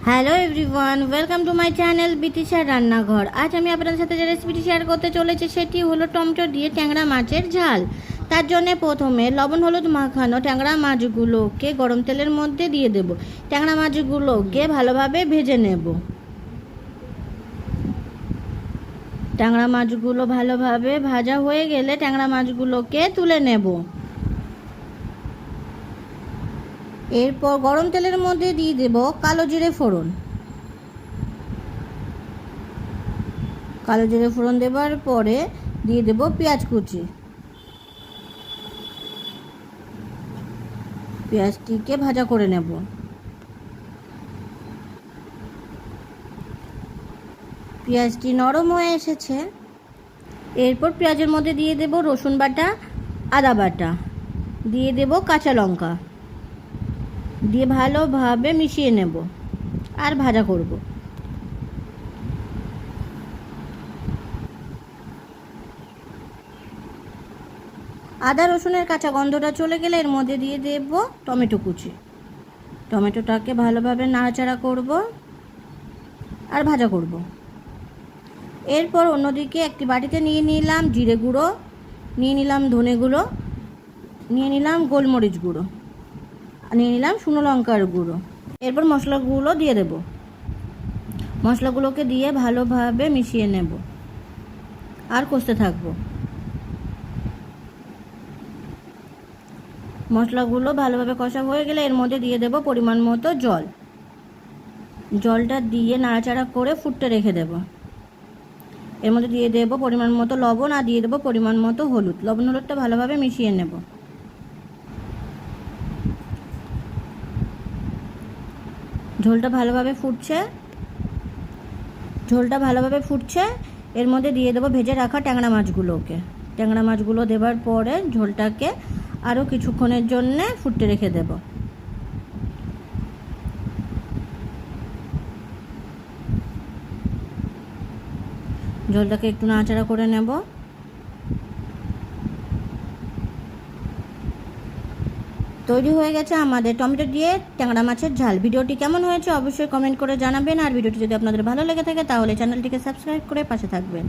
Hello everyone, welcome to my channel বিতিশার রান্নাঘর। আজ আমি আপনাদের সাথে যে রেসিপিটি শেয়ার করতে চলেছি সেটি হলো টমেটো দিয়ে ট্যাংরা মাছের ঝাল। তার জন্য প্রথমে লবণ হলুদ মাখানো ট্যাংরা মাছগুলোকে গরম তেলের মধ্যে দিয়ে দেব। ট্যাংরা মাছগুলোকে ভালোভাবে ভেজে নেব। ট্যাংরা মাছগুলো ভালোভাবে ভাজা হয়ে গেলে ট্যাংরা মাছগুলোকে তুলে নেব। এরপর গরম তেলের মধ্যে দিয়ে দেব কালো জিরে ফোড়ন। কালো জিরে ফোড়ন দেওয়ার পরে দিয়ে দেব পেঁয়াজ কুচি। পেঁয়াজটিকে ভাজা করে নেব। পেঁয়াজটি নরম হয়ে এসেছে। এরপর পেঁয়াজের মধ্যে দিয়ে দেব রসুন বাটা, আদা বাটা, দিয়ে দেব কাঁচা লঙ্কা, দিয়ে ভালোভাবে মিশিয়ে নেব আর ভাজা করব। আদা রসুনের কাঁচা গন্ধটা চলে গেলে এর মধ্যে দিয়ে দেব টমেটো কুচি। টমেটোটাকে ভালোভাবে নাড়াচাড়া করব আর ভাজা করব। এরপর অন্যদিকে একটি বাটিতে নিয়ে নিলাম জিরে গুঁড়ো, নিয়ে নিলাম ধনে গুঁড়ো, নিয়ে নিলাম গোলমরিচ গুঁড়ো, নিয়ে নিলাম শুকনো লঙ্কার গুঁড়ো। এরপর মশলাগুলো দিয়ে দেব। মশলাগুলোকে দিয়ে ভালোভাবে মিশিয়ে নেব আর কষতে থাকবো। মশলাগুলো ভালোভাবে কষা হয়ে গেলে এর মধ্যে দিয়ে দেব পরিমাণ মতো জল। জলটা দিয়ে নাড়াচাড়া করে ফুটতে রেখে দেব। এর মধ্যে দিয়ে দেব পরিমাণ মতো লবণ আর দিয়ে দেব পরিমাণ মতো হলুদ। লবণ হলুদটা ভালোভাবে মিশিয়ে নেব। ঝোলটা ভালোভাবে ফুটছে। এর মধ্যে দিয়ে দেবো ভেজে রাখা ট্যাংরা মাছগুলোকে। ট্যাংরা মাছগুলো দেওয়ার পরে ঝোলটাকে আরও কিছুক্ষণের জন্য ফুটতে রেখে দেব। ঝোলটাকে একটু নাড়াচাড়া করে নেব। তৈরি হয়ে গেছে আমাদের টমেটো দিয়ে ট্যাংরা মাছের ঝাল। ভিডিওটি কেমন হয়েছে অবশ্যই কমেন্ট করে জানাবেন। আর ভিডিওটি যদি আপনাদের ভালো লেগে থাকে তাহলে চ্যানেলটিকে সাবস্ক্রাইব করে পাশে থাকবেন।